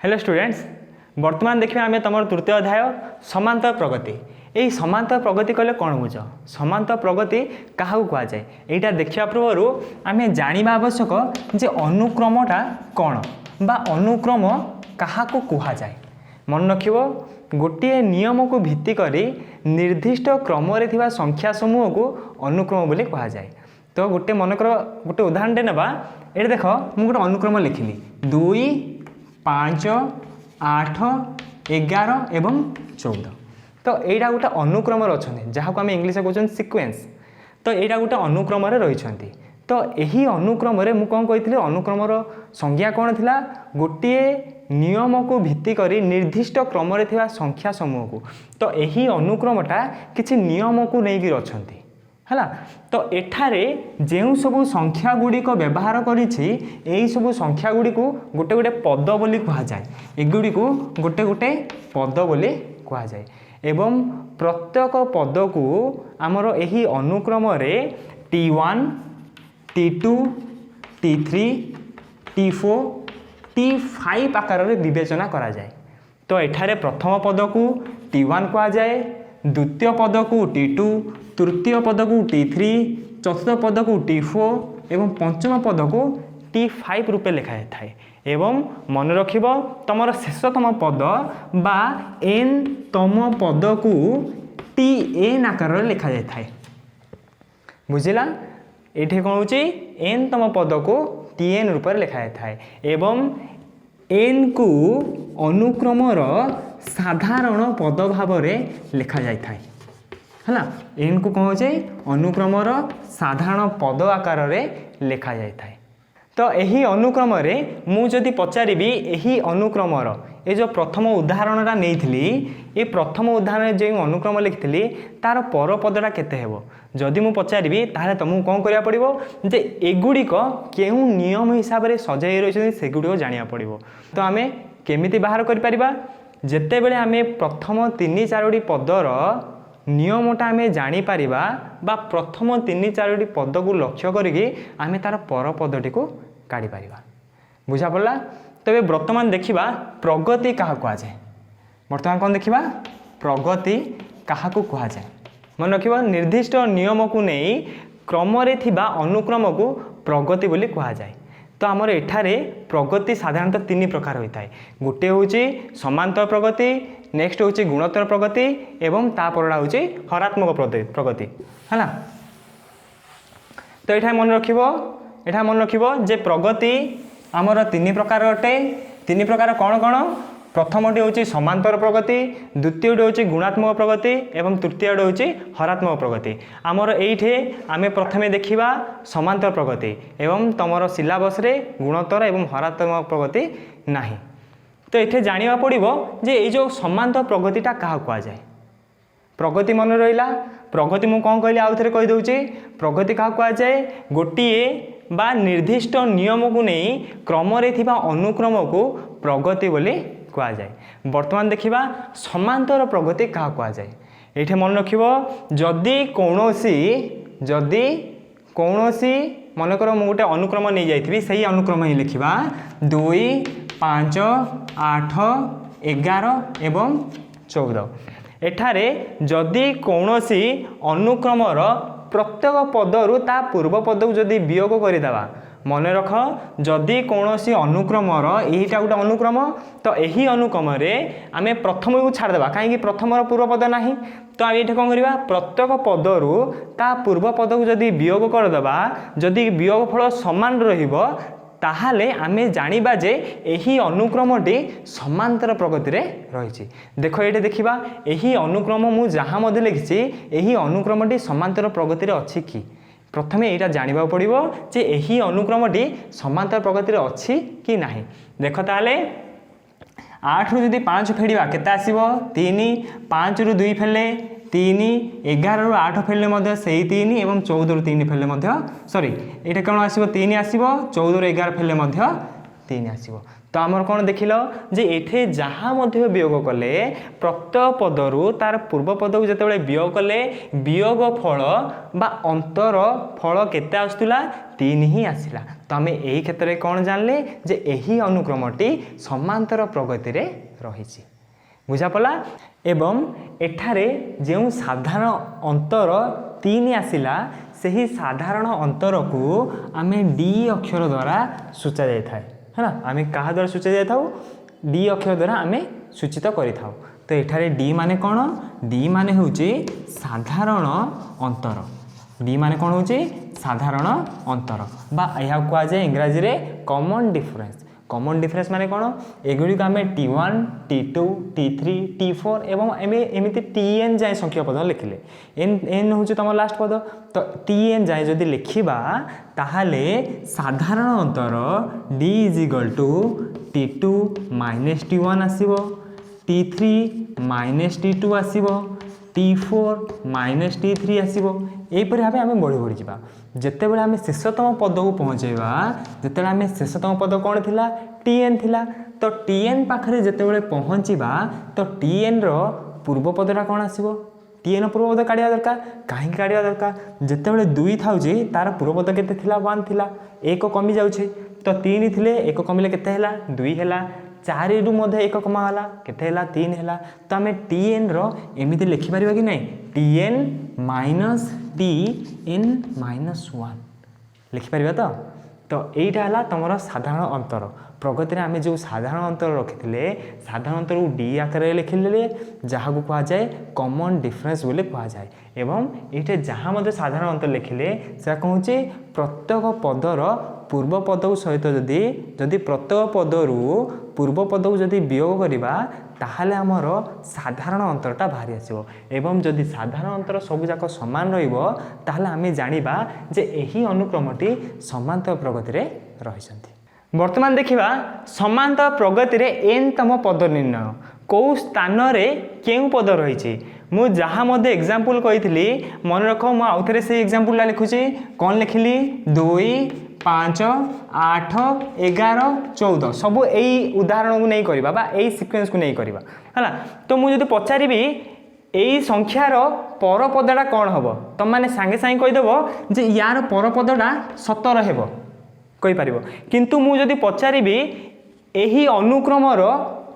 Hello students, वर्तमान देखिए आम तुम तृतीय अध्याय समांतर प्रगति। यही समांतर प्रगति कहले कौन बुझ? समांतर प्रगति क्या कहुए यहाँ देखा पूर्व आम जाना आवश्यक जे अनुक्रमटा कौन बा अनुक्रम क्या कहुए। मन रख गोटे नियम को भित्ति करी निर्दिष्ट क्रम संख्या समूह को अनुक्रम बोली कहुए। तो गोटे मनकर गोटे उदाहरण नेबा ये देख मुझे गोटे अनुक्रम लिखिली 2 5 8 11 एवं 14। तो यहाँ गोटे अनुक्रम अच्छा जहाँ को आम इंग्लीश कहते सिक्वेन्स। तो यहाँ गोटे अनुक्रम रही। तो यही अनुक्रम मुझे कौन कही अनुक्रम संज्ञा कौन थी गोटे नियम को भित्ति करी निर्दिष्ट क्रम संख्या समूह को। तो यही अनुक्रमटा किसी नियम को लेकिन अच्छा है। तो एठारे जो सब संख्या गुड़िक व्यवहार करी सब संख्या गुड़ी को गोटे गोटे पद बोली कहुए। एगुड़ी को गोटे गोटे पद बोली कहुए एवं प्रत्येक पद को आमर यही अनुक्रम T1 T2 T3 T4 T5 आकार में विवेचना करा जाए। तो एठारे प्रथम पद को T1 कहुए, द्वितीय पद को T2, तृतीय पद को T3, चतुर्थ पद को T4 एवं पंचम पद को T5 रूपे लिखा जाए। एवं मन रख तुम शेषतम पद बा n तम पद को Tn आकार लिखा जाए। बुझला ये कौन हो n तम पद को Tn रूप लिखा जाए एवं n को अनुक्रमर साधारण पद भाव लिखा जाए है। n को कौन हो अनुक्रमर साधारण पद आकार लिखा जाए। तो यही अनुक्रम मुझे पचारि यही अनुक्रमर ये जो प्रथम उदाहरणटा नहीं ये प्रथम उदाहरण जो अनुक्रम लिखी तार पर पदटा केते हेबो जदि मु पचारि ताहले तुमको कौन करिया पड़िबो जे एगुड़िक केउ नियम हिसाब से सजाई रही सेगुड़िक जानिया पड़िबो। तो आमे केमिति बाहर करि परिबा जेते बेले आमे प्रथम 3-4 पदर नियमटा आमे जानी परिबा बा प्रथम 3-4 पद को लक्ष्य करिकी आमे तार पर पदटी को काढ़ी परिबा। बुझा पड़ला? तबे वर्तमान देखिबा प्रगति काहा कहुए। वर्तमान कौन देखिबा प्रगति काहा को कहुए। मन रखिबा निर्दिष्ट नियम को नहीं क्रम रे थिबा अनुक्रम को प्रगति बोली कहुए। तो आमर एठारे प्रगति साधारणतः 3 प्रकार होता है। गोटे हूँ समांतर प्रगति, नेक्स्ट हूँ गुणोत्तर प्रगति एवं तापरटा हूँ हरात्मक प्रगति है। तो यहाँ मन रखिबो जे प्रगति आमर 3 प्रकार अटे। 3 प्रकार कौन कौन? प्रथमटी हूँ समांतर प्रगति, द्वितीयटी हूँ गुणात्मक प्रगति एवं तृतीयटी हूँ हरात्मक प्रगति। आमर ये आमे प्रथमे देखिबा समांतर प्रगति एवं तुम सिलेबस रे गुणोत्तर एवं हरात्मक प्रगति नहीं। तो ये जाना पड़ो जे ये जो समांतर प्रगतिटा क्या कहुए। प्रगति मन रहा प्रगति मु कौन कहली आउ थे कहीदे प्रगति क्या कहुए गोटे बा निर्दिष्ट नियम को नहीं क्रम रे थिबा अनुक्रम को प्रगति बोली कहुए। वर्तमान देखिबा समांतर प्रगति क्या कहुए। ये मन रख जदि कौनसी मनकर मु गोटे अनुक्रम नहीं जाइथिबी सही अनुक्रम ही लिखिबा 2 5 8 11 एवं 14। एठारे जदि कौनसी अनुक्रमर प्रत्येक पदरु ता पूर्व पद को जदि वियोग करदेवा मन रख जदि कौनसी अनुक्रमर यहीटा गोटे अनुक्रम तो यही अनुक्रम आम प्रथम को छाड़देवा कहीं प्रथम पूर्व पद ना। तो ये कौन करवा प्रत्येक पदरु ता पूर्व पद को जदि वियोग करदेवा जदि वियोग फल समान रहिबो ताहाले आमे जानिबा जे यही अनुक्रमटी समांतर प्रगति रे रही। देख ये देखिबा यही अनुक्रम मु जहाँ मध्य लिखी यही अनुक्रमटी समांतर प्रगति रे अछि कि प्रथमे यहाँ जानवा पड़ो जे यही अनुक्रमटी समांतर प्रगति रे अछि कि नहीं। देख ताले 8 रु जदि 5 फेड़वा केते आसीबो 3, 5 रु 2 फेले 3, 11 रु 8 फेले से 3 एवं 14 रु 3 फेले सॉरी ये कौन आसो 3 आसो 14 रु 11 फेले 3 आसो। तो आमर कौन देख जे ये जहाँ वियोग कले प्रत्यय पदरु तार पूर्व पद को जिते वियोग कले वियोग फल बा अंतर फल केते आसुला 3 ही आसला। तो आम यही क्षेत्र में कौन जानले जे यही अनुक्रमटी समांतर प्रगति रे रही बुझा पड़ा। एवं एठारे जो साधारण अंतर 3 आसला से साधारण अंतर को आम डी अक्षर द्वारा सूचा जाए है ना। आम क्या द्वारा सूचा जाए डी अक्षर द्वारा आम सूचित करि थाउ। तो एठारे डी माने कौन डी माने होची साधारण अंतर डी माने कौन होची साधारण अंतर बा यह कह जाए इंग्राजी रे कॉमन डिफरेंस। कॉमन डिफरेंस माने कौन एगुड़ी आम T1 T2 T3 T4 एवं एमती Tn जाए संख्या पद लिखिले एन हूँ तुम लास्ट पद। तो Tn जाए जदि लिखा ताहले साधारण अंतर D = T2 - T1 आसीबो T3 - T2 आसीबो T4 - T3 आसीबो। एहीपरि भाव आम बढ़ी बढ़ी जा जिते बड़े आम शेषतम पद को पहुँचेबा जिते आम शेषतम पद कौन थिला Tn थिला। तो Tn पाखरे जिते बड़े पहुँचवा तो Tn रो पूर्व पदटा कौन आसीबो Tn पूर्व पद काढ़ा दरकार कहीं काढ़ा दरकार जिते बड़े 2 थाउची तार पूर्व पद केते थिला 1 थिला 1 कमी जाउछे। तो 3 थिले 1 कमिले केते हैला 2 हैला 4 रु मध्य 1 कमाला केते हैला 3 हैला। तो आम Tn रो एमिति लिखि परिबा कि नहीं Tn - Tn - 1 लिखि परिबा। तो यहीटा है तुम साधारण अंतर प्रगति में आम जो साधारण अंतर रखी साधारण अंतर को डी आकार लिखिले जहाँ को कह जाए कॉमन डिफरेंस बोले कह जाए। एवं ये जहाँ साधारण अंतर लिखिले से कहूँ प्रत्येक पदर पूर्व पद सहित जदि प्रत्येक पदरु पूर्व पद को जदि वियोग करवा ताहले आमर साधारण अंतरटा बाहरी आसो। एवं जदि साधारण अंतर सबूक सामान रहा आम जाना जे यही अनुक्रमटी समांतर प्रगति रे रही। वर्तमान देखा समांतर प्रगति रे एन तम पद निर्णय कौ स्थान रे केउ पद रही मु जहाँ मध्य एग्जाम्पल कही मन रख मु आउ थे से एग्जाम्पल लिखुची कौन लिखिली 2 5 8 11 14 सब यही उदाहरण को नहीं करवा बा यही सिक्वेन्स को नहीं करवा है। तो मुझे पचारि यही संख्यार पर पदटा कौन हम तुम मैंने सांगे सांगे कहीदेव जे यार पर पदटा 17 हेब कहीपर किंतु मुझे पचारि यही अनुक्रमर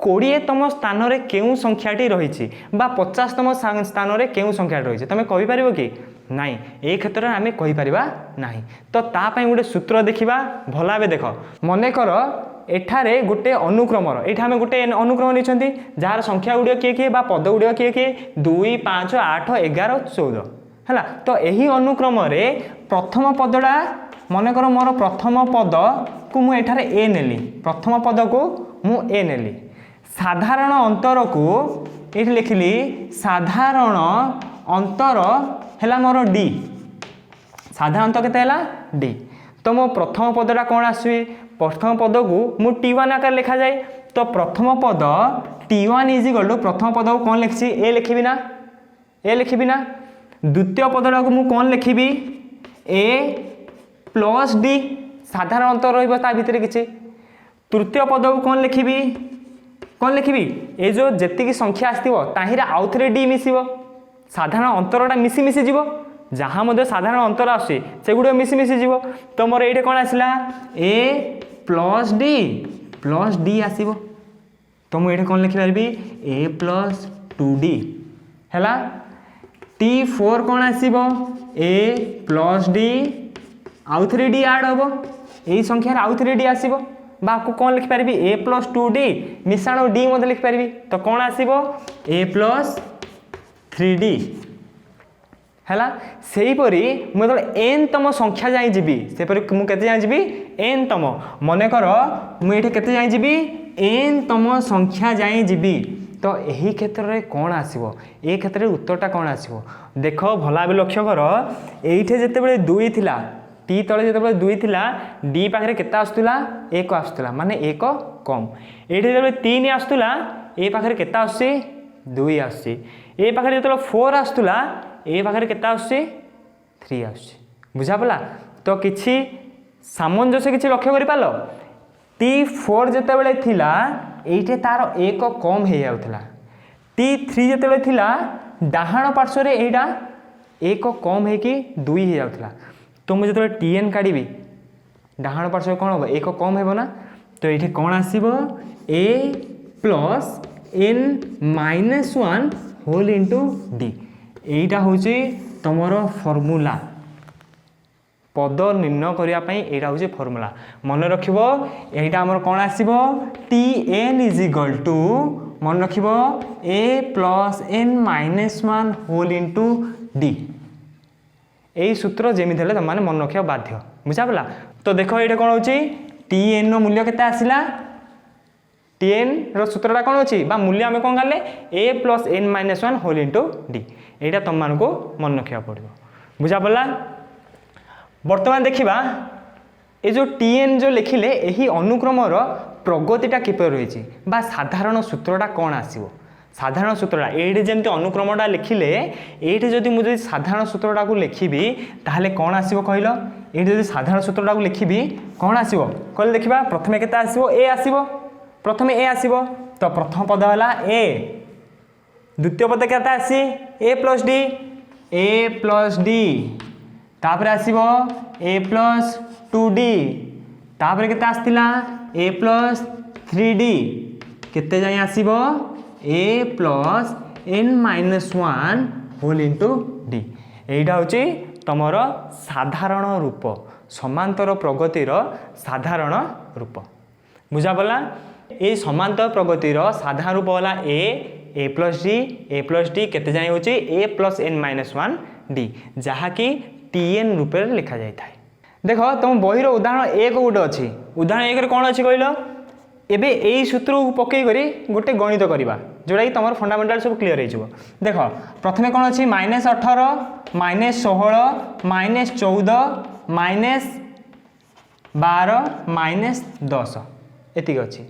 20तम स्थान रे केउ संख्याटी रही 50तम स्थान रे केउ संख्या रही तुम कहीपर कि नाई ए क्षेत्र में आम कहीपर ना। तो तापाई गोटे सूत्र देखा भल भाव देख मनकर एठारे गोटे अनुक्रमर ये आम गोटे अनुक्रम नहीं जार संख्या गुड़िक किए किए पद गुड़िक किए किए 2 5 8 11 14 है। तो यही अनुक्रम प्रथम पदटा मनकर मोर प्रथम पद को मुझे ए नेली प्रथम पद को मु ए नेली साधारण अंतर को ये लिखिली साधारण अंतर है मोर डी साधारण अंतर केते डी। तो मो प्रथम पदटा कौन आसुए प्रथम पद को मु T1 आकार लिखा जाए। तो प्रथम पद T1 = प्रथम पद को कौन लिखी ए लिखी ना ए लिखी ना। द्वितीय पदटा को मु कौन लिखी ए प्लस डी साधारण अंतर रहा भितर किसी। तृतीय पद को कौन लिखी ए जो जी संख्या आसो ताहिर आउ थे डी मिस साधारण अंतरटा मिसी मिसी जीव जहाँ मध्य साधारण अंतर आसे से गुड़ मिसी मिसी जीव। तो मोर ये कौन आसला ए प्लस डी आसो। तो मुझे कौन लिखिपारि ए प्लस 2d है। T4 कौन आसो ए प्लस डी आउ थे डी आड हम यही संख्यार आउ थे डी आसो बाको कौन लिखिपारि ए प्लस 2d मिश्रण डी मत लिखिपारि। तो कौन आसो ए प्लस 3d है। सेहीपरि मुझे एन तम संख्या जाए जीवी सेपरि मुझे जाए जीवी एन तम मनकर मुझे के जाए जीवी एन तम संख्या जाए जीवी। तो यही क्षेत्र में कौन आसो ये क्षेत्र में उत्तरटा कौन आसो देख भल भाव लक्ष्य कर ये जिते 2 थिला टी तले जो 2 थिला डी पाखे केते आसुला 1 आसुला माने 1 कम ये जो 3 आसुला ए पाखे केते आसुची 2 आसुची ए पाखे जो 4 आसुला ए पाखे केते आसुची 3 आसुची बुझा पड़ा। तो किसी सामंजस्य किसी लक्ष्य कर पाल T4 जेतेबेले थिला एइटे तार एक कम हो जाउथला T3 जेतेबेले थिला डाहाण पार्श्व रे एइटा एक कम है कि 2 हो जाउथला तो मुझे जेतेबेले Tn काढिबी डाहाण पार्श्व कौन हम एक कम हेबो ना तो ये कौन आसीबो a plus n minus 1 whole into d एटा होची तमर फॉर्मूला पद निर्णय करिया पई एटा होची फॉर्मूला मन रखिबो एटा हमर कौन आसीबो Tn इज इक्वल टू मन रखिबो a plus n minus 1 whole into d यही सूत्र जेमिति हेले तमाने मन रखिया बाध्य बुझा पला तो देखो ये कौन होची Tn रो मूल्य केते आसिला Tn रो सूत्रटा कौन होची बा मूल्य हमें कौन गाले a plus n minus 1 whole into d एटा तुम मान को मन रखिया पड़ो बुझा पला वर्तमान देखिबा ए जो Tn जो लिखिले एही अनुक्रम रो प्रगतिटा किपर रहिची बा साधारण सूत्रटा कौन आसीबो साधारण सूत्रटा एठी जेमति अनुक्रमटा लिखिले एठी जदि मु जदि साधारण सूत्रटा को लिखिबी ताहले कौन आसीबो कहिलो एठी जदि साधारण सूत्रटा को लिखिबी कौन आसीबो कहले देखिबा प्रथमे केते आसीबो a आसीबो प्रथमे a आसीबो तो प्रथम पद हला a द्वितीय पद केते आसी a प्लस d तापर आसीबो a प्लस 2d तापर केते आस्तिला a प्लस 3d केते जाय आसीबो a plus n minus 1 whole into d एटा होची तमर साधारण रूप समांतर प्रगतिर साधारण रूप बुझा पला ए समांतर प्रगतिर साधारण रूप वाला a प्लस d केते जाय होची a plus n minus 1 d जहा कि Tn रूप में लिखा जाय थाए देखो तुम बही रो उदाहरण एक गोटे अछि उदाहरण एक रे कोन अछि कहलो एबे एई सूत्र को पकई करी गोटे गणित करबा जोड़ा कि तमर फंडामेंटल सब क्लियर हो देख प्रथमे कौन अच्छी -18 -16 -14 -12 -10 एति अच्छी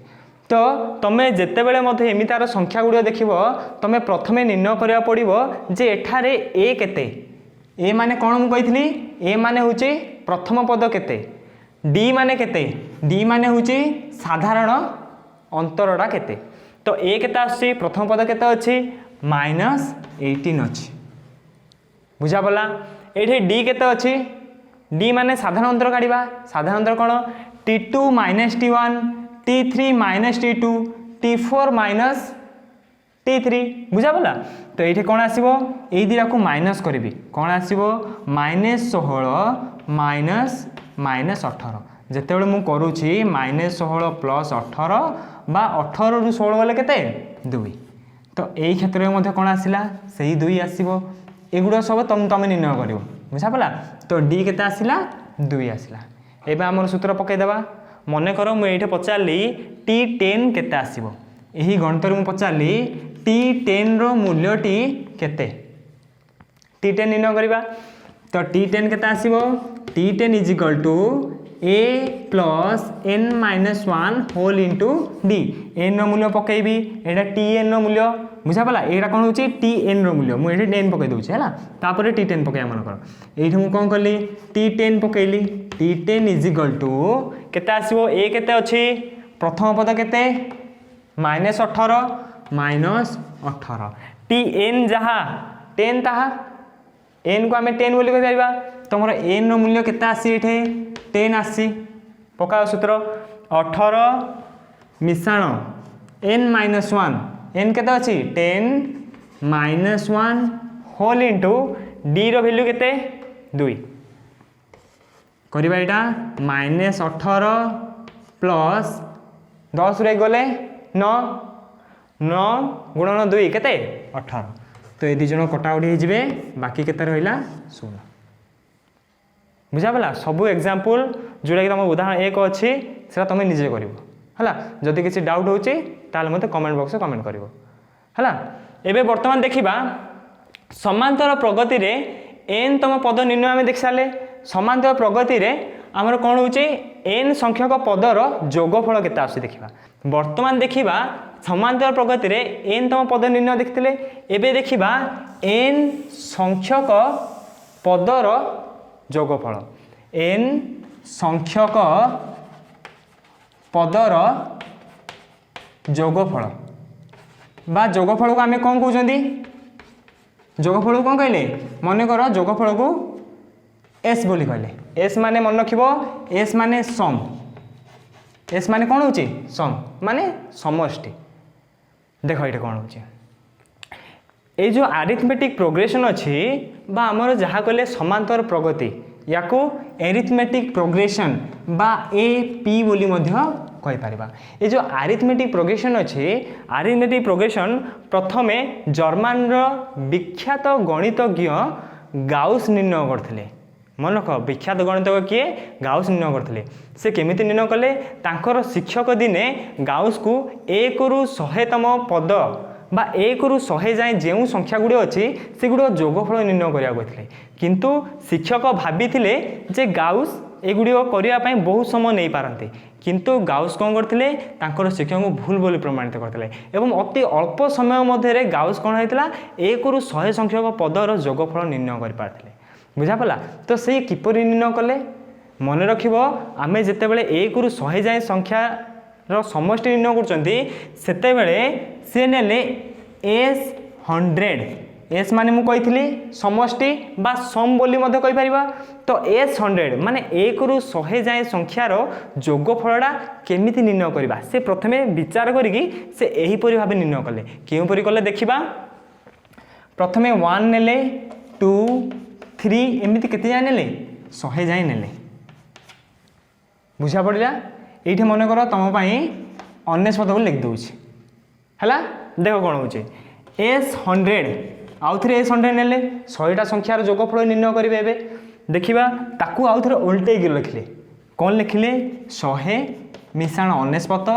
तो तुम्हें जिते बड़े एमितार संख्या गुड़ देख तुम्हें प्रथमे निर्णय करा पड़ो जे एठारे ए केते ए माने कौन मुझे ए माने हूँ प्रथम पद केते डी माने केते डी माने हूँ साधारण अंतरटा केते तो ए केते आछि प्रथम पद केते अछि -18 अछि बुझा पला एठी डी केते अछि डी माने साधारण अंतर काढिबा साधारण अंतर कोन t2 - t1 t3 - t2 t4 - t3 बुझा पला तो ये कौन आसीबो एई दिरा को माइनस करबी कौन आसीबो -16 - -18 जेतेबेले मु करूछि -16 + 18 बा 18 रु 16 गले केते 2 तो एई क्षेत्र में मध्य कोन आसिला सही 2 आसीबो एगुडा सब तमे निर्णय करिवो बुझा पला तो डी केते आसिला 2 आसिला एबे हमर सूत्र पकै देबा मने करो मु एठे पचारली t10 केते आसीबो एही गणित रे मु पचारली t10 रो मूल्यटी केते t10 निर्णय करिबा तो t10 केते आसीबो t10 = a plus n minus 1 whole into d n रो मूल्य पकेबी एटा tn रो मूल्य बुझा पला एटा कोन होची tn रो मूल्य मु एठी 10 पके दोछि हला तापर t10 पके मन कर एठी मु कोन करली t10 पकेली t10 = केते आसीबो a केते अछि प्रथम पद केते -18 - 18 tn जहा 10 ताहा n को आमे 10 बोली कह जाइबा तमरो n रो मूल्य केते आसी एठे 10 आसी पका सूत्र 18 मिसाण n - 1 n केते अछि 10 - 1 होल इंटू d रो वैल्यू केते 2 करिबा एटा -18 प्लस 10 रे गले 9 गुणन 2 केते 18 तो ये दिजन कटाउटी हो बाकी केते रहिला 16 बुझा पला सब एग्जांपल जोड़ा कि तुम उदाहरण एक अच्छी से तुम निजे कर जदि किसी डाउट होची ताल मते कमेंट बॉक्स में कमेंट करिवो हला एबे वर्तमान देखिबा समांतर प्रगति रे n तम पद निर्णय आम देख सारे समांतर प्रगति रे आमर कौन होची n संख्यक पदर जोगफल केते आसी देखिबा वर्तमान देखिबा समांतर प्रगति रे n तम पद निर्णय देखथिले एबे देखिबा n संख्यक पदर जोगफल n संख्यक पदर जोगफल बा जोगफल को आम कौन कहते जोगफल को कौन कहले मन कर जोगफल को एस बोली कहले एस माने मन रखिब एस माने सम एस माने कौन होची सम माने समष्टि देख ये कौन होची ये जो आरिथमेटिक प्रोग्रेशन अच्छी बा आमर जहाँ कहले समांतर प्रगति या एरिथमेटिक प्रोग्रेशन बा AP बोली कहि पारिबा ये जो आरिथमेटिक प्रोग्रेशन अच्छी आरिथमेटिक प्रोग्रेशन प्रथमे जर्मान विख्यात गणितज्ञ गाउस निर्णय करथिले मन रख विख्यात गणितज्ञ किए गाउस निर्णय करथिले से केमिति निर्णय कले तांकर शिक्षक दिने गाउस को 1 रु 100तम पद बा 1 रु 100 जाए जो संख्या गुड़ी अच्छी से गुड़ जोगफल निर्णय करिया कहथिले किंतु शिक्षक भाभी जे गाउस एगुड़ी करने बहुत समय नहीं पारते किंतु गाउस कौन करते तांकर शिक्षक को भूल बोली प्रमाणित करते एवं अति अल्प समय मध्य गाउस कौन होता 1 रु 100 संख्यक पदर जोगफल निर्णय कर पारथिले बुझा पड़ा तो से किपरि निर्णय कले मन रखिब आमे जेतेबेले 1 रु 100 जाए संख्यार समष्टि निर्णय करते से नेले S100 एस माने मु कही समष्टि बा सम बोली मध्य कहि परिबा तो S100 माने 1 रु 100 जाए संख्यार जोगफलटा केमिति निर्णय करबा से प्रथमे विचार करिकी से एही परि भाबे निर्णय कले केउ परि कले देखिबा प्रथमे 1 नेले 2 3 एमिति केते जाए नेले 100 जाए नेले बुझा पड़िला एठी मन कर तम पई 19 पद लिख दउछि हला देखो कोन होछि S100 आउ थे S100 नेले 100टा संख्यार जोगफल निर्णय करेंगे एवं देखा ताकू आउ थे उल्टे लिखिले कौन लिखिले 100 मिशाण 19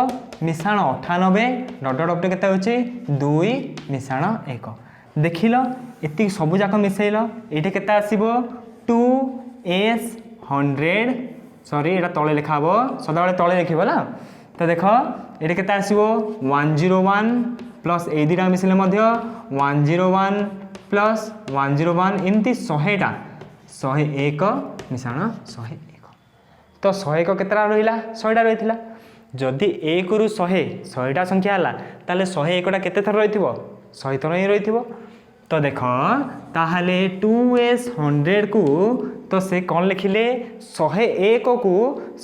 मिशाण 98 डट डट केते होछि 2 मिशाण 1 देखिल एति सब जाक मिसेइल एठी केते आसीबो 2S100 सॉरी एटा तळे लिखा हबो सदा बेले तळे लिखिबो ना तो देख ये केते आसीबो 101 प्लस ए दुटा मिसिले 101 प्लस 101 एमती 100टा 101 मिशाण 101 तो 101 केतरा रहिला 100टा रहिथिला जदि 1 रु 100टा संख्या हला ताले 101टा केते थर रहिथिबो 100 थर ही रहिथिबो तो देख ताहले 2S100 को तो से कौन लिखिले 101 को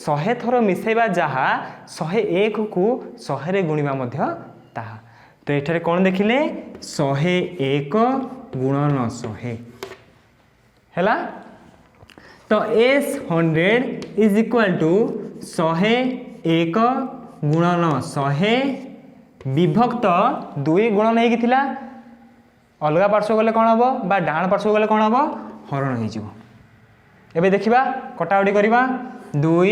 100 थर मिसेबा जहा 101 को 100 रे गुणिबा मध्य ताहा तो ये कौन देखिले 101 गुणन 100 हैला तो S100 इज इक्वल टू 101 गुणन 100 विभक्त 2 गुणन होगी थिला अलग पार्श्व गले कौन हम बा डाण पार्श्व गले कौन हम हरण हो एबे देखिबा कटाकटी करिबा 2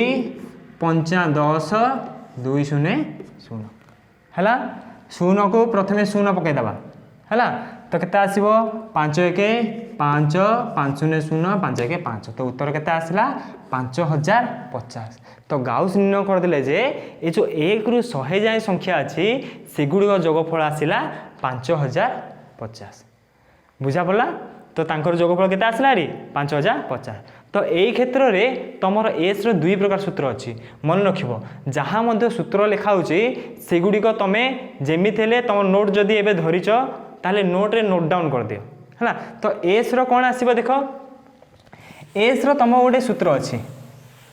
5 10 2 0 0 हैला 0 को प्रथमे 0 पकईदबा है तो केते आसीबो 5 1 5 5 0 0 5 1 5 तो उत्तर केते आसला 5050 तो गाउस निर्णय करदेले जे ये जो 1 रु 100 जाए संख्या अच्छी सेगुड़ी जोगफल आसला 5050 बुझा पड़ा तो तांकर जोगफल केते आसला री 5050 तो यही क्षेत्र में तुमर एस रो 2 प्रकार सूत्र अच्छी मन रखिबो जहाँ मध्य सूत्र लिखा होची सेगुड़िक तुम जेमिति हेले तुम नोट जदि एबे धरिच ताले नोट रे नोट डाउन कर दियो है तो एस रो कौन आसीबो देख एस रो तुम गोटे सूत्र अच्छी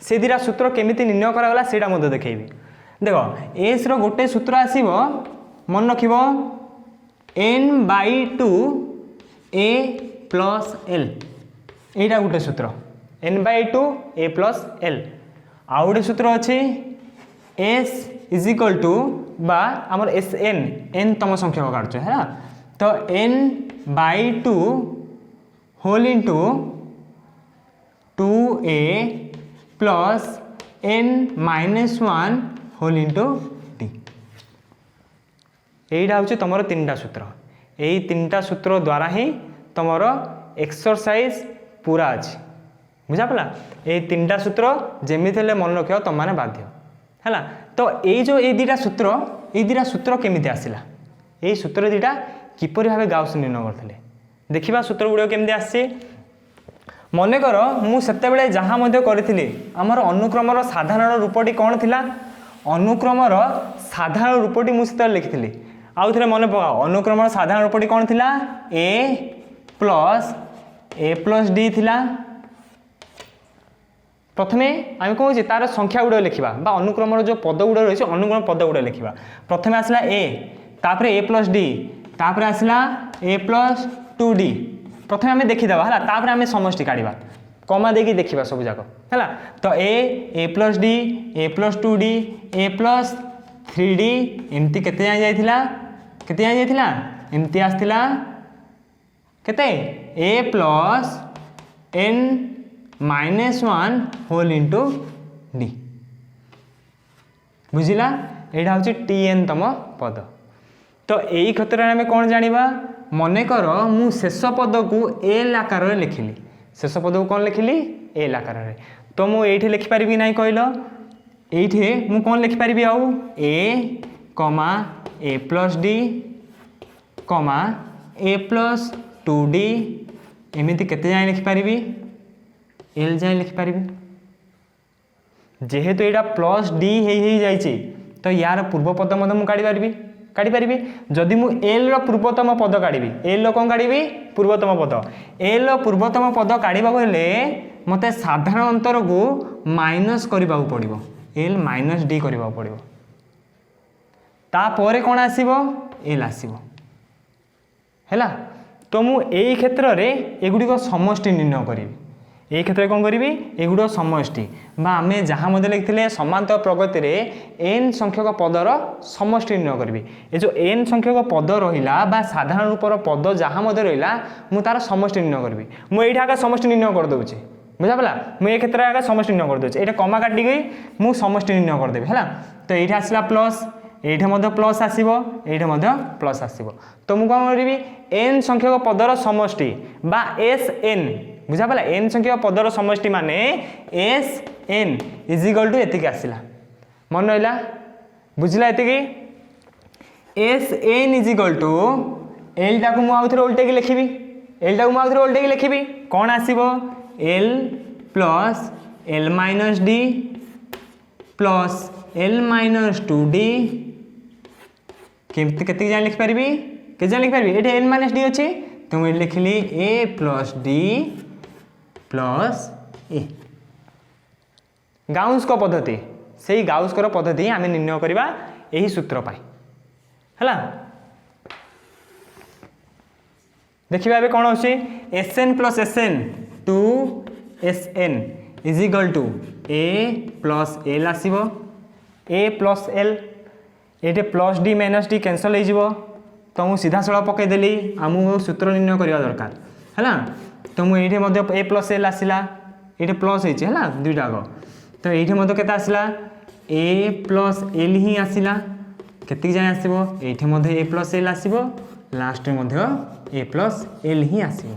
से दिरा सूत्र केमिति निर्णय करागला सेटा मध्य देखैबी देख एस रो गोटे सूत्र आसीबो मन रखिबो n/2 a प्लस l एटा गोटे सूत्र n/2 a प्लस l आउ गोटे सूत्र अच्छी s इज इक्वल टू बा आमर एस n तम संख्या काटछ है तो n/2 whole into 2a plus n-1 whole into d यहीटा हूँ तुम 3टा सूत्र यही 3टा सूत्र द्वारा ही तुम एक्सरसाइज पूरा अच्छी बुझा पड़ा ये 3टा सूत्र जेमिति हेले मन रख तुम मैंने बाध्य है तो ये जो ये 2टा सूत्र ये 2टा सूत्र केमिति आसिला यही सूत्र 2टा किपरि भावे गाउस निर्णय करथिले देखिबा सूत्र गुड़िक केमिति आसी मन कर मुझे जहाँ करी आमर अनुक्रमर साधारण रूपटी कौन थिला अनुक्रमर साधारण रूपटी मुझे लिखी आउ थे मन पका अनुक्रमर साधारण रूपटी कौन थिला ए प्लस डी थिला प्रथमे आम कौन तार संख्या गुड़ा लिखा अनुक्रमर जो पद गुड़ा रही अनुक्रम पद गुड़ा लिखा प्रथमे आसला ए तापर ए प्लस डी तापर आसला ए प्लस 2d प्रथमे आम देखीदे है तापर आम समष्टि काढ़ा कमा देकी देखा सब जाक है तो A plus D A plus 2d A plus 3d एमती केते जाइथिला एमती आसथिला केते A plus n -1 whole into D बुझिला एटा हूँ tn तम पद तो यही क्षेत्र में आम कौन जाना मनकर मु शेष पद को एल आकार लिखिली शेष पद को कौन लिखिली एल आकार तो मुझे लिखिपारि कि नहीं कहल ये मु कौन लिखिपारि आउ ए कमा ए प्लस डी कमा ए प्लस 2d एमती केते जाए लिखिपारि एल जाए लिखिपारि जेहेतु यहाँ प्लस डी हो जाइए तो यार पूर्व पद मुझे काढ़ी पारि जदि मु एल रो पूर्वतम पद काढ़ी एल रो कौन काढ़ी पूर्वतम पद एल रो पूर्वतम पद काढ़ा हेले मत साधारण अंतर को माइनस करने पड़ो एल माइनस डी करने पड़ो तापर कौन आसो एल आसो है तो मुझे क्षेत्र में एगुड़िक समष्टि निर्णय करी ये क्षेत्र में कौन करी एगुड़ समष्टि आम जहाँ मध्य लिखते समांतर प्रगति में एन संख्यक पदर समष्टि निर्णय करी ये जो एन संख्यक पद रहा साधारण रूपर पद जहाँ मध्य रहा मुझे तार समष्टि निर्णय करी मुझे आगे समष्टि निर्णय करदे बुझा पड़ा मुझे क्षेत्र आगे समष्टि निर्णय करदे ये कमा काटिकी मुझे समष्टि निर्णय करदेवी है तो ये आसला प्लस ये प्लस आसो ये प्लस आसो तो मुझे कौन करी एन संख्यक पदर समष्टि बा एस एन बुझा पड़ा एन संख्यक पदर समष्टि माने S N is equal to एतिक आसला मन रहा बुझला एतिकी S N is equal to L टाक मुझे उल्टे लिखी एल टाक मुझे उल्टे लिखी कौन आसो L plus L minus D plus L minus 2d केते जाए लिखिपारि के जाए लिखिपारि ये एल माइनस डी अच्छे तो मुझे लिखली ए प्लस डी प्लस ए गाउस को पद्धति से ही गाउस को पद्धति आम निर्णय करवा यही सूत्र पाई है देखिए ए कौन अच्छे S N plus S N two S N is equal to A plus L आसो ए प्लस एल ये plus D minus D cancel हो तो मुझे सीधा सड़क पकईदेली आमको सूत्र निर्णय करवा दरकार है तो मुझे ए प्लस एल आसला ये प्लस है दुईटा आग तो ये के आसला ए प्लस एल ही आसला के जाए आसो ये ए प्लस एल आसो लास्ट में ए प्लस एल ही आसो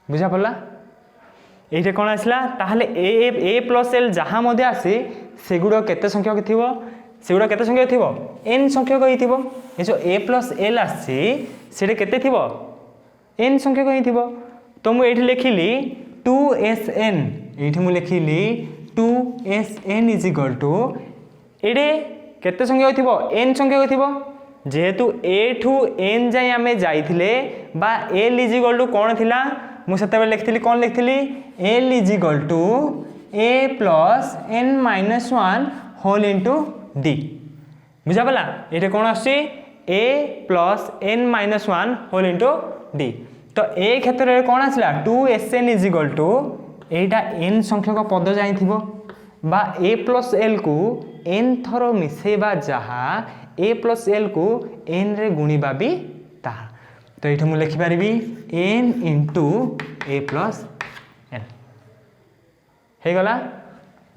बुझा पड़ा ये कौन आसला ताहले ए प्लस एल जहाँ आसे सेगुड़ केते संख्यक थी सेगुड़ा केते संख्यक थी एन संख्यक ही थी ये जो ए प्लस एल आसी से केते थी एन संख्यक ही थी तो मुझे लिखिली 2sn ये लिखिली 2sn इज इक्वल टू ये केते संख्यक थी एन संख्यक थी जेहेतु ए ठू एन जाए आम जाइथिले बा एल इज इक्वल टू कौन थिला मुझे लिखी कौन लिखी L is equal to A plus N minus 1 whole into D बुझा पड़ा ये कौन आसी A plus N minus 1 whole into D तो ए क्षेत्र में कौन आसला 2sn इज इक्वल टू एटा एन संख्यक पद जाइथिबो बा ए प्लस एल को एन थर मिसेबा जहाँ ए प्लस एल को एन रे गुणिबा भी ताहा तो ये मुझे लिखिपारि N into A plus L हो गला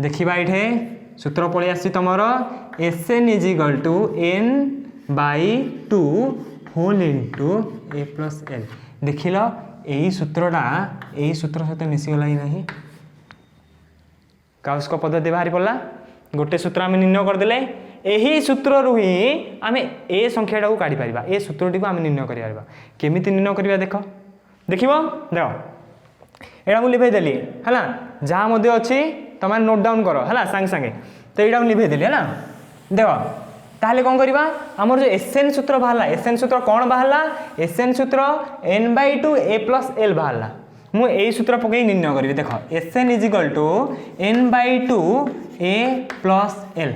देखा ये सूत्र पलि आसी तुमर S N is equal to N by 2 whole into A plus L देख लो यही सूत्रटा यही सूत्र सहित मिसीगला ही नहीं गाउस को पद्धति बाहरी पड़ा गोटे सूत्र आम निर्णय करदे यही सूत्र रू ही आम ए संख्याटा को काढ़ी पार ए सूत्रटी को आम निर्णय कर केमी निर्णय करवा देख देख यहाँ मुझे लिखाईदेली है जहाँ अच्छी तुम नोट डाउन कर है सांगे सांगे तो यहाँ लिभे देली है ना। देख ताहले कौन करवा आमर जो एसएन सूत्र बाहर एसएन सूत्र कौन बाहर एसएन सूत्र n/2 a + l बाहर मु यही सूत्र पकई निर्णय करी देख SN = n/2 a + l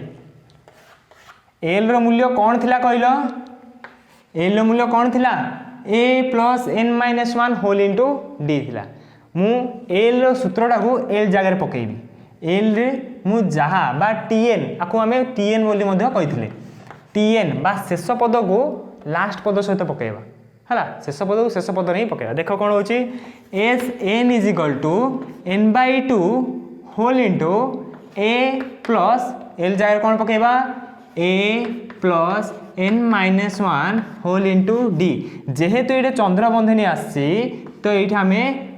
L रो मूल्य कौन थिला कहल एल रो मूल्य कौन थिला a + n-1 whole into d थिला मु एल रो सूत्रटा को एल जगह पकेबी एल रे मु जहा बा tn आको आमे tn बोली मध्ये कहिथिले tn बा शेष पद को लास्ट पद सहित पकेबा हला शेष पद को शेष पद नहीं पकेबा देख कोन होची Sn = n/2 whole into a + l जगह कौन पकेबा a + n-1 whole into d जेहेतु ये चंद्र बंधनी आसी तो ये आम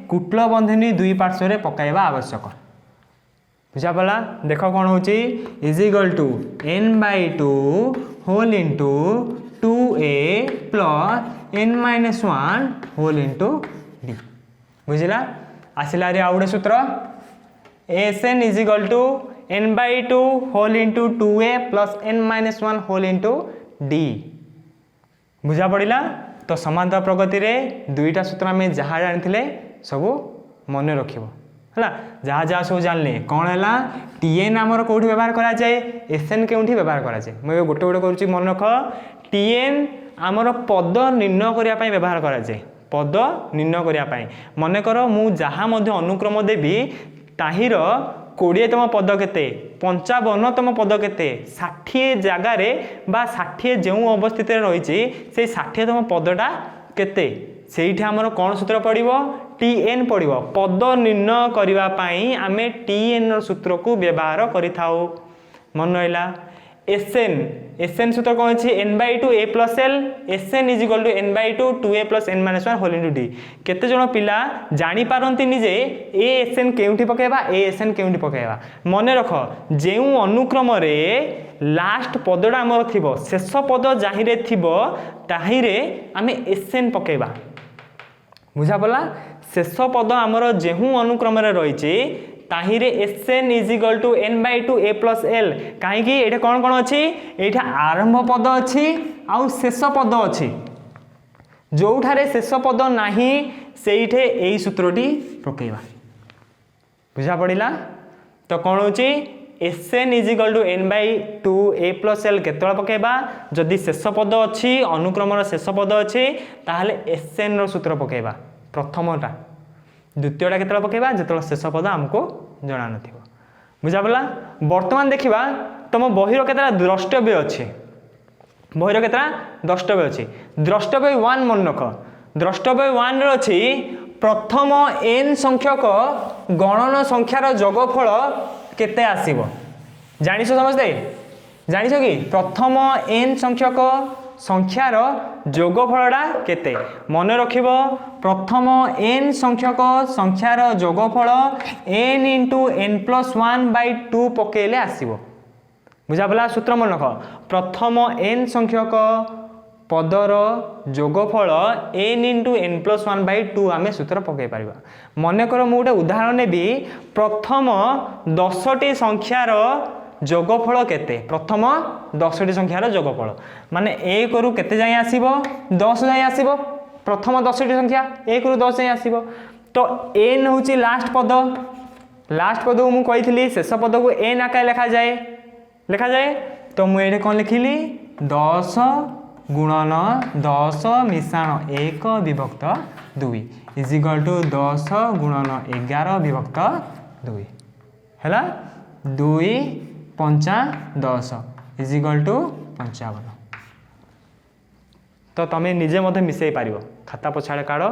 कुटल बंधनी दुई पार्श्व रे पकाइबा आवश्यक बुझा पड़ा देख कौन होची = n/2 whole into 2a + n-1 whole into d बुझला आसला रे आउडे सूत्र Sn = n/2 whole into 2a + n-1 whole into d बुझा पड़ा तो समांतर प्रगति रे दुईटा सूत्र आम जहाँ जानी सब मन रखिबो है जहाँ जहाँ सब जानले कौन है tn आमर कौटी व्यवहार करा जाए Sn केउठी व्यवहार करा जाए मैं गोटे गोटे करुच्ची मन रख tn आमर पद निर्णय करने व्यवहार करा जाए पद निर्णय करने मन कर मु जहाँ अनुक्रम देवी ताहिर 20तम पद केते 55तम पद केते 60 जगार बा 60 जो अवस्थित रही से 60तम पदटा केते सेठी आमर कौन सूत्र पड़ो tn पड़ो पद निर्णय करने आम tn सूत्र को व्यवहार करिथाउ मन रहा Sn सूत्र कौन अच्छी n/2 a + l Sn = n/2 2a + n-1 whole into d केते जण पिला जानी पारंती जे ए Sn केउठी पकेबा ए Sn केउठी पकेबा मन रख जेउ अनुक्रम रे लास्ट पदटा हमर थिबो शेष पद जाहिरे थिबो ताहिरे आमे Sn पकेबा बुझा पड़ा शेष पद आमर जेहू अनुक्रम रे रहिछि ताहिरे Sn = n/2 a + l कहीं ये कौन कौन अच्छी ये आरंभ पद अच्छी आउ शेष पद अच्छी जो ठारे शेष पद नहीं से यही सूत्रटी पकेबा बुझा पड़ा तो कौन होची Sn = n/2 a + l केतला पकेबा जदि शेष पद अच्छी अनुक्रम शेष पद अच्छी ताहले Sn रो सूत्र पकेबा प्रथमटा द्वितीयटा केतला पकेबा जेतला शेष पद हमको जना नथिबो बुझा पड़ा वर्तमान देखिबा तुम बहिर केतला द्रष्टव्य अच्छे बहिर केतला द्रष्टव्य अच्छे द्रष्टव्य 1 मन रख द्रष्टव्य 1 रो अछि प्रथम n संख्यक गणन संख्यार जोगफल केते आसीबो जानिछो समझते जानिछो कि प्रथम n संख्यक संख्यार जोगफलटा केते मन रखिबो प्रथम n संख्यक संख्यार जोगफल n × n+1/2 पकेले आसीबो बुझा पड़ा सूत्र मन रख प्रथम n संख्यक पदर जोगफल n × n+1/2 आमे सूत्र पके पारिबा मन कर मु गोटे उदाहरण नेबी प्रथम 10टी संख्यार जोगफल केते प्रथम 10टी संख्यार जोगफल माने 1 रु केते जाय आसीबो 10 जाय आसीबो प्रथम 10टी संख्या 1 रु 10 जाय आसीबो तो n होची लास्ट पद को मु कहिथिली शेष पद को n आकार लिखा जाए तो मु एठे कोन लिखिली 10 गुणन 10 मिश्रण 1 विभक्त 2 = 10 गुणन 11 विभक्त 2 हैला 2 5 10 = 55 तो तमें निजे मते मिसई पारिबो खाता पछाड़े काढ़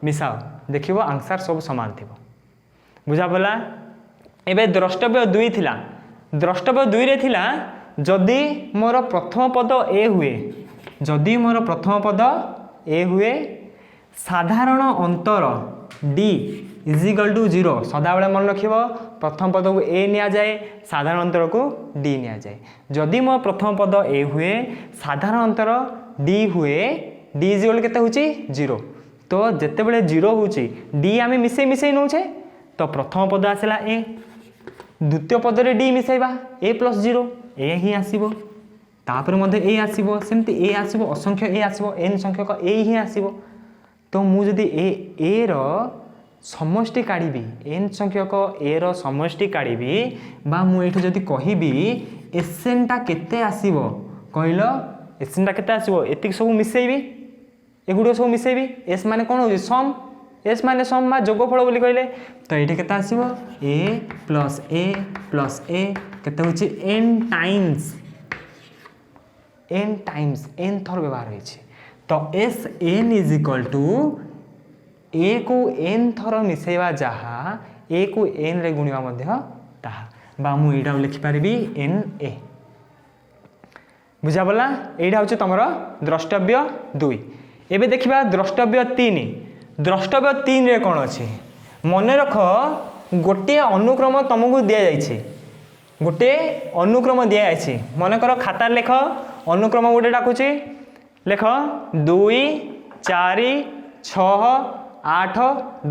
मिसाओ देखिबो आंसर सब समान थिबो बुझा पड़ा एबे द्रष्टव्य 2 थिला द्रष्टव्य 2 रे थिला जदि मोर प्रथम पद ए हुए जदि मोर प्रथम पद ए हुए साधारण अंतर d = 0 सदा बेले मन रखिबो प्रथम पद को ए निया जाए साधारण अंतर को d निया जाए जदि मोर प्रथम पद ए हुए साधारण अंतर d हुए d = केते होची 0 तो जेते बेले 0 होची d आमे मिसई नउछे तो प्रथम पद आसला ए द्वितीय पदरे डी मिसाइबा ए प्लस 0 ए ही आसीबो तापर मध्ये ए आसीबो सेमती ए आसीबो असंख्य ए आसीबो एन संख्यक ए ही आसीबो तो मु जदि ए रो समष्टि काढ़ी एन संख्यक ए रो समष्टि काढ़ी बा मु एठी जदि कहिबी एसएन टा केते आसीबो कहलो एसएन टा केते आसीबो एतिक सब मिसेइबी एगुडो सब मिसेइबी एस माने कोन होजी सम एस माने सम मा जोगफल बोली कहले तो एठी केते आसीबो ए प्लस ए केते होची एन टाइम्स एन थर व्यवहार होईछि तो S N is equal to A को एन थर मिसेवा जहा ए को एन रे गुणिबा मध्य ताहा बा मु एटा लिखि पारिबी एन ए बुझा बोला एटा होची तमरो द्रष्टव्य 2 एबे देखिबा द्रष्टव्य 3 रे कोन अछि मने रख गोटे अनुक्रम तुमको दिया जाइछि गोटे अनुक्रम दिया जाइछि मने कर खाता लेख अनुक्रम गोटे डाकुछि लेख 2 4 6 8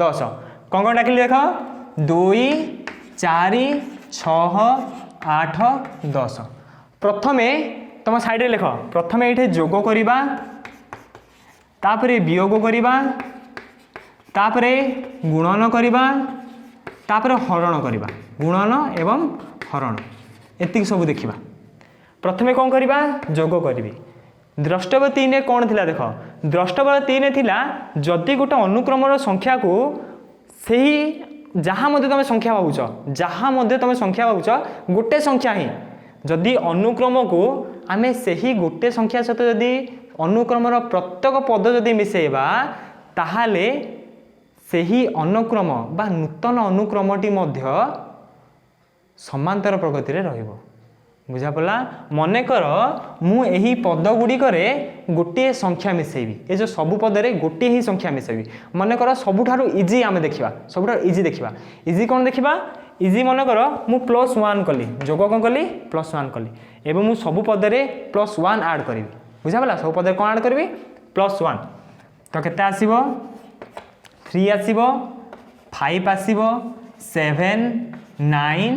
10 कौन कौन डाकिली देख 2 4 6 8 10 प्रथमे तुम साइड लेख प्रथमे ये जोग करिबा तापरे वियोग करिबा तापरे गुणन करिबा तापरे हरण करिबा गुणन एवं हरण एतिक सब देखिबा प्रथमे कौन करिबा जोग करिबी द्रष्टव्य 3 रे कौन थिला देख द्रष्टव्य 3 रे थिला जदि गोटे अनुक्रमर संख्या को सही जहाँ मध्य तुम संख्या भावुच गोटे संख्या ही जदि अनुक्रम को आमे सही गोटे संख्या सहित जदि अनुक्रमर प्रत्येक पद जदि मिसेबा ताहाले सही अनुक्रम बा नूतन अनुक्रमटी मध्य समांतर प्रगति रे रहिबो बुझा पड़ा मन कर मु एही पद गुड़िक गोटे संख्या मिसेबी ये जो सबु पदरे गोटे ही संख्या मिसेबी मन कर सबुठारु इजी आमे देखिबा सबुठारु इजी देखिबा इजी कौन देखिबा इजी मन कर मु +1 कली जोग कौन कली +1 कली एवं मु सबु पदरे +1 ऐड करी बुझा पड़ा सब पदरे कौन ऐड करी +1 तो केते आसीबो 3 आसीबो 5 आसीबो 7 9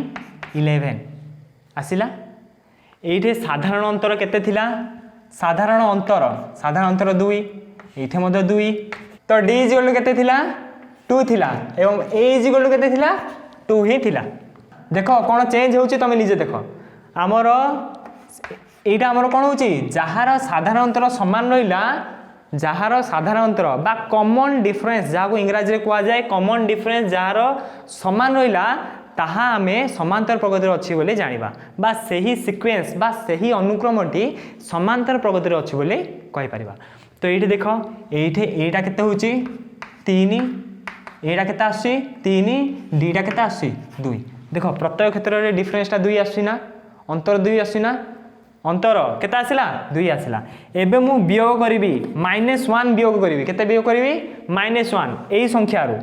11 आसिला ये साधारण अंतर केते थिला साधारण अंतर 2 ये मध्य 2 तो d इज इक्वल टू केते थिला 2 थिला एवं a इज इक्वल टू केते थिला 2 ही थिला देखो कौन चेंज होची तुम निजे देखो आमर एटा आमर कौन होची जहार साधारण अंतर समान रहिला जहार साधारण अंतर बा कॉमन डिफरेंस जहाँ इंग्राजी रे कहा जाए कॉमन डिफरेंस जहार समान रहिला ताहा आमे समांतर प्रगति अच्छी बोले जानिबा बा सही सीक्वेंस बा सही अनुक्रमटी समांतर प्रगति अच्छी बोले कहि परिबा तो ये देख ये एटा केते होची 3 एटा केते आसी 3 डीटा केते आसी 2 देख प्रत्येक क्षेत्र रे डिफरेंस टा 2 आसी ना अंतर 2 आसी ना अंतर केते आसिला 2 आसिला एबे मु वियोग करिवि -1 वियोग करिवि केते वियोग करिवि -1 एई संख्या रो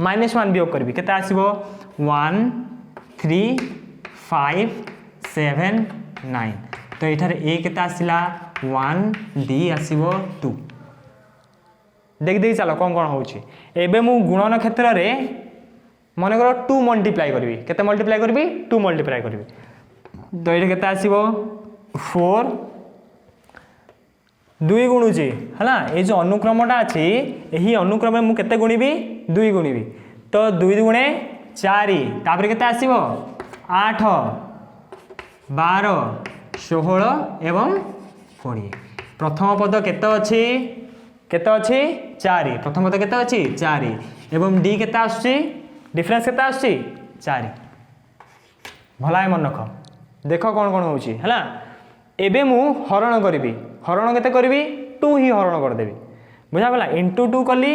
-1 वियोग करिवि केते आसीबो 1 3 5 7 9 तो ये ए केते आसिला 1 डी आसीबो 2 देख देख चलो कौन कौन होची एबे मु गुणन क्षेत्र रे मन कर 2 मल्टीप्लाई करबी केते मल्टीप्लाई करबी 2 मल्टीप्लाई करबी तो ये केते आसीबो 4 2 गुणुची हला ए जो अनुक्रमटा अछि एही अनुक्रम मु केते गुणिबी 2 गुणिबी तो 2 गुणे 4 तापर केते आसीबो 8 12 16 एवं 20 प्रथम पद केते अछि 4 प्रथम पद केते अछि 4 एवं डी केते आछि डिफरेंस केते आछि 4 भलाय मन रख देखो कौन कौन होछि हला एबे मु हरण करबी हरण केते करबी 2 ही हरण कर देबी बुझा गला इनटू 2 कली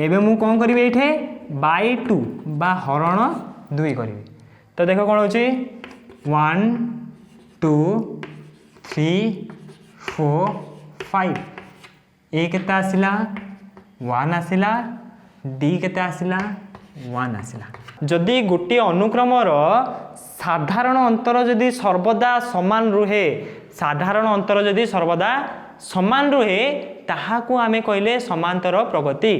एबे मु कोन करबी एठे बाय 2 बा हरण 2 करबी तो देखो कौन होछि 1 2 3 4 5 ए केते आसिला 1 आसिला डी केते आसिला 1 आसिला जदि गोटे अनुक्रमर साधारण अंतर जदि सर्वदा समान रुहे साधारण अंतर जदि सर्वदा समान रुहे ताहाकू आमे कहले समांतर प्रगति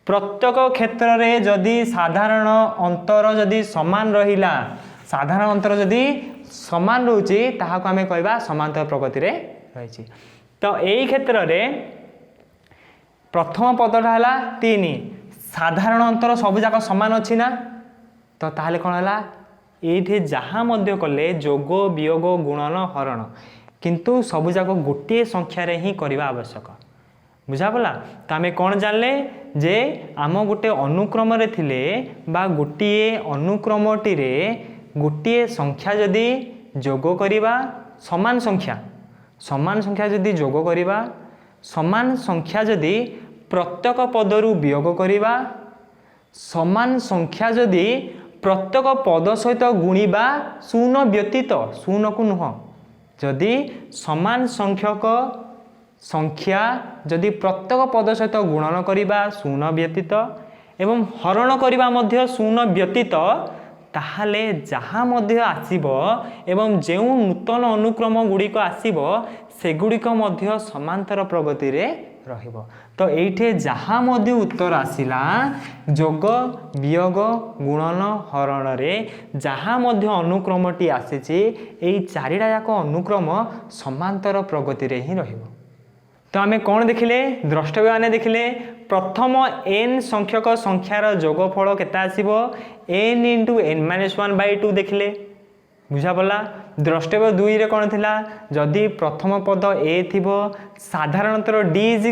प्रत्येक क्षेत्र रे जदि साधारण अंतर जदि समान रहिला साधारण अंतर जदि समान रोचे ताहाको आमे कहबा समांतर प्रगति रे रही। तो यही क्षेत्र में प्रथम पदटा है 3 साधारण अंतर सब जाक समान अच्छी ना तो ताहले कौन है ये जहाँ मध्य कले जोग वियोग गुणन हरण किंतु सब जाक गोटे संख्यार ही करवा आवश्यक बुझा पड़ा। तो आम कौन जानले जे आम गोटे अनुक्रम थिले बा गोटे अनुक्रमटी गोटे संख्या जदि जोग करिबा समान संख्या जदि जोग करिबा समान संख्या जदि प्रत्येक पदरु वियोग करिबा समान संख्या जदि प्रत्येक पद सहित गुणिबा शून्य व्यतीत शून्य को नुह जदि समान संख्यक संख्या जदि प्रत्येक पद सहित गुणन करिबा शून्य व्यतीत एवं हरण करिबा मध्य शून्य व्यतीत ताहले जहाँ मध्य आसीबो एवं जो नूतन अनुक्रम गुड़िक आसीबो सेगुड़िक मध्य समांतर प्रगति रे रहिबो। तो एठे जहाँ मध्य उत्तर आसिला जोग वियोग गुणन हरण रे जहाँ मध्य अनुक्रमटी आसीछि एई चारिटा जाक अनुक्रम समांतर प्रगति रे ही रहिबो। तो आमे कौन देखिले द्रष्टव्य आने देखिले प्रथम n संख्यक संख्यार जोगफल केते आसीबो n × n-1/2 देखिले बुझा पड़ा। द्रष्टव्य 2 रे कौन थिला जदि प्रथम पद a थिबो साधारणतर d =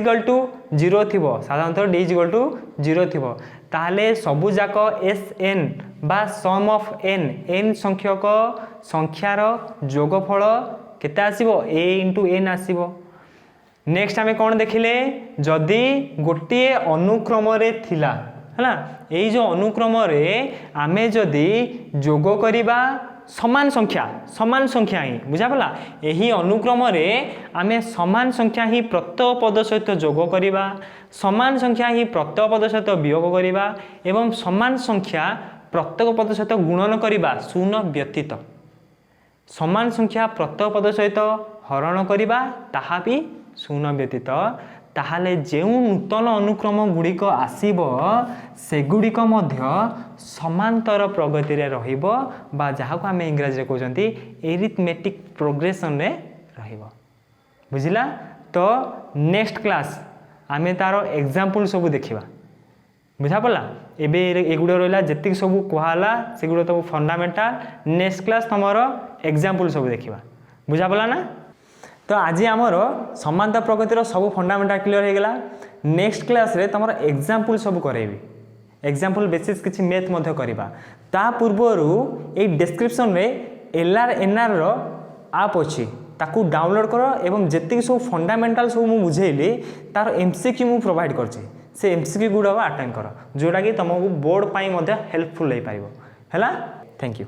0 थिबो साधारणतर d = 0 थिबो ताहले सबु जाक sn बा सम ऑफ n संख्यक संख्यार जोगफल केते आसीबो a × n आसीबो। नेक्स्ट आमे कौन देखिले जदि गोटे अनुक्रम रे थिला हैला एई जो अनुक्रम रे आमे जदि जोग करिबा समान संख्या ही बुझा पड़ा यही अनुक्रम रे आमे समान संख्या ही प्रत्येक पद सहित जोग करिबा समान संख्या ही प्रत्येक पद सहित वियोग करिबा एवं समान संख्या प्रत्येक पद सहित गुणन करिबा शून्य व्यतीत समान संख्या प्रत्येक पद सहित हरण करिबा ताहा भी शून्य व्यतीत ताहले जो नूतन अनुक्रम गुड़िक आसीबो सेगुड़िक मध्य समांतर प्रगति रे रहिबो बा जहाँ को आम इंग्राजी कहते एरिथमेटिक प्रोग्रेशन रे रहिबो बुझिला। तो नेक्स्ट क्लास आमे तार एग्जांपल सब देखिबा बुझा पड़ा एबे एगुड़े रहा जी सब कहला सेगुड़ सब फंडामेंटाल नेक्स्ट क्लास तुम एग्जांपल सब देखिबा बुझा पड़ा ना। तो आज आमर समांतर प्रगतिर सब फंडामेंटाल क्लियर हो गला नेक्स्ट क्लास रे तुम एग्जांपल सब करेबी एग्जांपल बेसिस किछि मैथ मध्य करबा ता पूर्वरु ए डिस्क्रिप्शन रे LR/NR रो आप अछि ताकू डाउनलोड करो एवं जेतिक सब फंडामेंटाल सब मु बुझेली तार MCQ मु प्रोवाइड करछि से MCQ गुडा अटेंड करो जोटा कि तुमको बोर्ड पाई मध्य हेल्पफुल हो पाइबो हैला। Thank you.